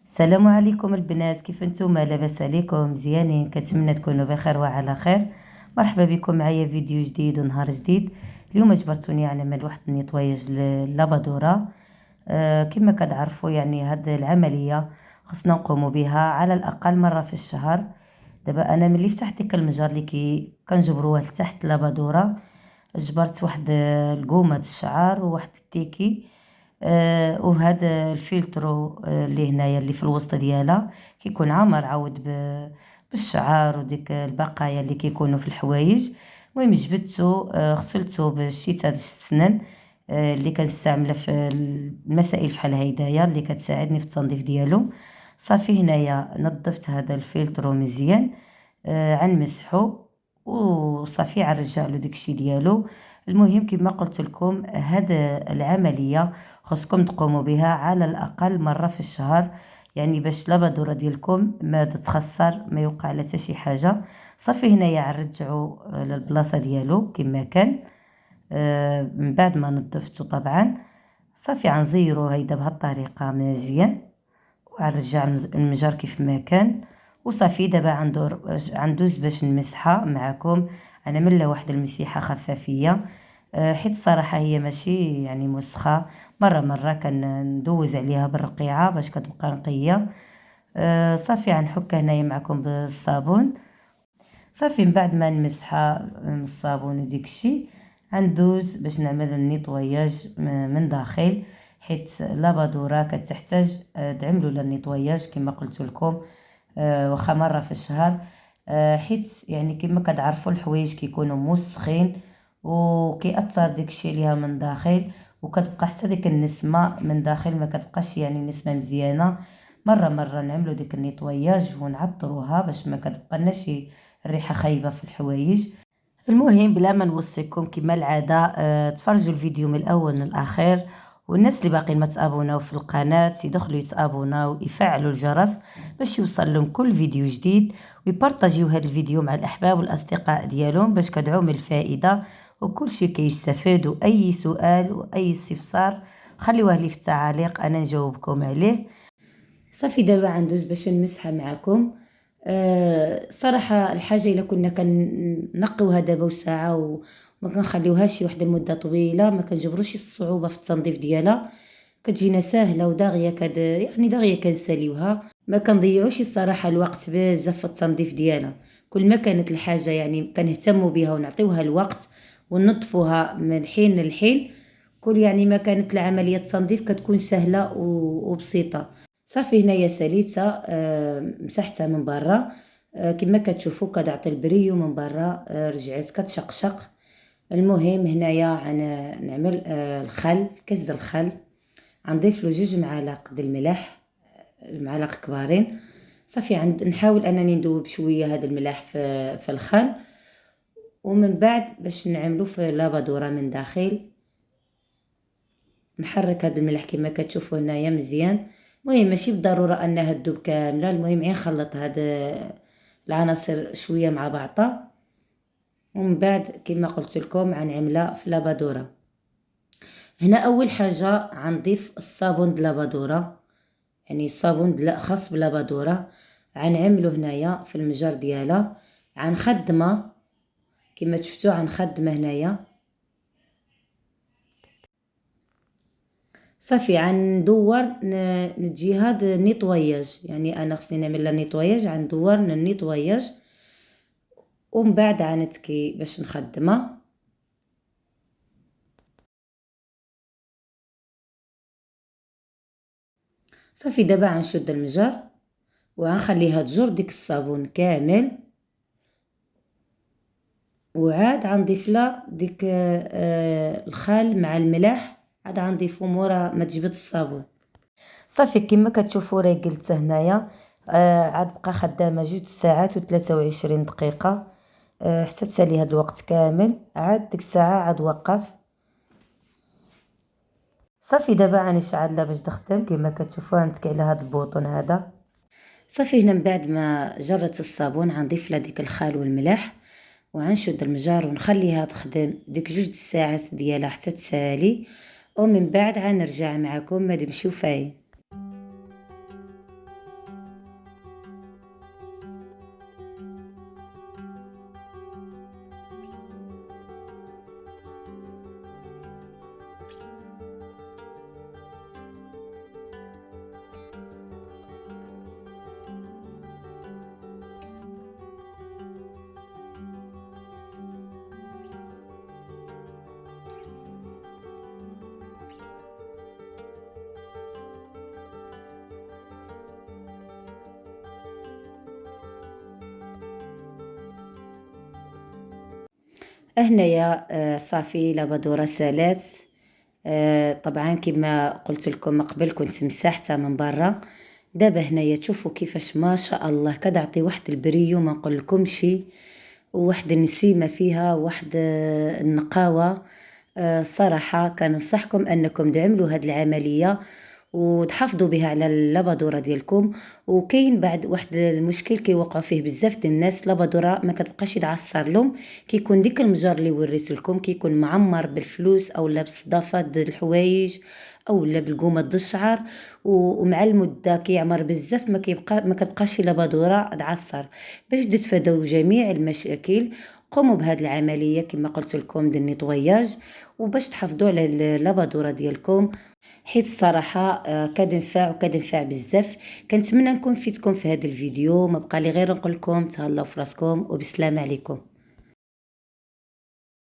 السلام عليكم البنات، كيف نتوما؟ لاباس عليكم؟ مزيانين؟ كنتمنى تكونوا بخير وعلى خير. مرحبا بكم معايا فيديو جديد ونهار جديد. اليوم جبرتوني على عمل واحد النيطواياج للابادوره. كما كتعرفوا يعني هاد العمليه خصنا نقوموا بها على الاقل مره في الشهر. دابا انا ملي فتحت ديك المجر اللي كنجبروه لتحت لابادوره، جبرت واحد القومه الشعر وواحد التيكي. وهذا الفلترو اللي هنايا اللي في الوسط ديالها كيكون عامر عاود بالشعر وديك البقايا اللي كيكونوا في الحوايج. المهم جبدته، غسلته بالشيتا ديال السنان اللي كنستعملها في المسائل بحال هيدايا اللي كتساعدني في التنظيف ديالو. صافي هنايا نظفت هذا الفلترو مزيان، غنمسحو وصافي غنرجع له داكشي ديالو. المهم كما قلت لكم هاد العمليه خصكم تقوموا بها على الاقل مره في الشهر، يعني باش لابادوره ديالكم ما تتخسر، ما يوقع لها حتى شي حاجه. صافي هنايا غنرجعو للبلاصه ديالو كما كان. من بعد ما نظفته طبعا صافي غنزيرو هيدا بهاد الطريقه مزيان، وغنرجع المجر كيف ما كان. وصافي دابا غندوز باش نمسحها معكم. انا ملا واحد المسيحه خفافيه، حيت صراحه هي ماشي يعني مسخه. مره كندوز عليها بالرقيعه باش كتبقى نقيه. صافي غنحك هنايا معكم بالصابون. صافي من بعد ما نمسحها من الصابون وديك الشيء غندوز باش نعمل النيطواياج من داخل، حيت لابادوره كتحتاج تعملوا لها النيطواياج كما قلت لكم واخا مره في الشهر. حيت يعني كما كتعرفوا الحوايج كيكونوا موسخين وكيأثر داكشي ليها من داخل، وكتبقى حتى ديك النسمه من داخل ما كتبقاش يعني نسمه مزيانه. مره نعملوا ديك النيطواياج ونعطروها باش ما كتبقى لنا شي الريحه خايبه في الحوايج. المهم بلا ما نوصيكم كما العاده، تفرجوا الفيديو من الاول للاخير. والناس اللي باقيين ما تابوناو في القناه يدخلوا يتابوناو ويفعلوا الجرس باش يوصل لهم كل فيديو جديد، ويبارطاجيو هذا الفيديو مع الاحباب والاصدقاء ديالهم باش كدعوم الفائده وكل شيء كيستفادوا. اي سؤال واي استفسار خليوه لي في التعاليق انا نجاوبكم عليه. صافي دابا غندوز باش نمسحها معكم. صراحه الحاجه الا كنا كنقيوها دابا وساعه وما كنخليوهاش واحد المده طويله ما كنجبروش الصعوبه في التنظيف ديالها، كتجينا ساهله وداغيه يعني داغيه كنساليوها. ما كنضيعوش الصراحه الوقت بزاف في التنظيف ديالها. كل ما كانت الحاجه يعني كنهتموا بها ونعطيوها الوقت وننظفوها من حين لحين، كل يعني ما كانت العمليه التنظيف كتكون سهله وبسيطه. صافي هنايا ساليتها، مسحتها من برا. كما كتشوفوا كتعطي البريو من برا، رجعت كتشقشق. المهم هنايا نعمل الخل، كاس د الخل. غنضيف له 2 معالق د الملح، معالق كبارين. صافي نحاول انني ندوب شويه هذا الملح في الخل. ومن بعد باش نعملو في لابادوره من داخل نحرك هذا الملح كما كتشوفوا هنايا مزيان. المهم ماشي بالضروره انها تذوب كامله، المهم غير نخلط هاد العناصر شويه مع بعضها. ومن بعد كما قلت لكم غنعملها في لابادوره. هنا اول حاجه غنضيف الصابون د لابادوره، يعني الصابون خاص بلابادوره. غنعملو هنايا في المجر ديالها، غنخدمها كما شفتوا غنخدمها هنايا. صافي غندور نجي هاد النيطواياج، يعني انا خصني نعمل لها نيطواياج، غندور النيطواياج ومن بعد غنتكي باش نخدمها. صافي دابا غنشد المجر وغنخليها تجر ديك الصابون كامل، وعاد غنضيف لها ديك الخل مع الملح، عاد غنضيفو مورا ما تجبد الصابون. صافي كما كتشوفوا راه قلت هنايا عاد بقى خدامه 2 ساعات و23 دقيقه، حتى تسالي هاد الوقت كامل. عاد ديك الساعه عاد وقف. صافي دابا غنشعل باش تخدم كما كتشوفوا. غنتكي على هاد البوطون هذا. صافي هنا من بعد ما جرت الصابون غنضيف لها ديك الخل والملح وغنشد المجار ونخليها تخدم ديك 2 ساعات ديالها حتى تسالي. ومن بعد غنرجع معكم ما تمشيو فاين. هنايا صافي لابادورا سالات. طبعا كما قلت لكم من قبل كنت مساحتها من برا. دابا هنايا تشوفوا كيفاش ما شاء الله كتعطي واحد البريو ما نقول لكمش، وواحد النسيمه فيها، واحد النقاوه. الصراحه كننصحكم انكم تعملوا هذه العمليه وتحافظوا بها على اللبادوره ديالكم. وكاين بعد واحد المشكل كيوقعوا فيه بزاف ديال الناس، اللبادوره ما كتبقاش يتعصر لهم، كيكون ديك المجر اللي وريت لكم كيكون معمر بالفلوس اولا بالصدافات ديال الحوايج اولا بالقومه د الشعر، ومع المده كيعمر بزاف ما كتبقاش لبادوره تعصر. باش تتفاداو جميع المشاكل قوموا بهذه العمليه كما قلت لكم ديال النيطوياج، وباش تحافظوا على اللبادوره ديالكم، حيت الصراحه كتنفع بزاف. كنتمنى نكون فيتكم في هذا الفيديو. ما بقى لي غير نقول لكم تهلاو في راسكم وبسلامه عليكم.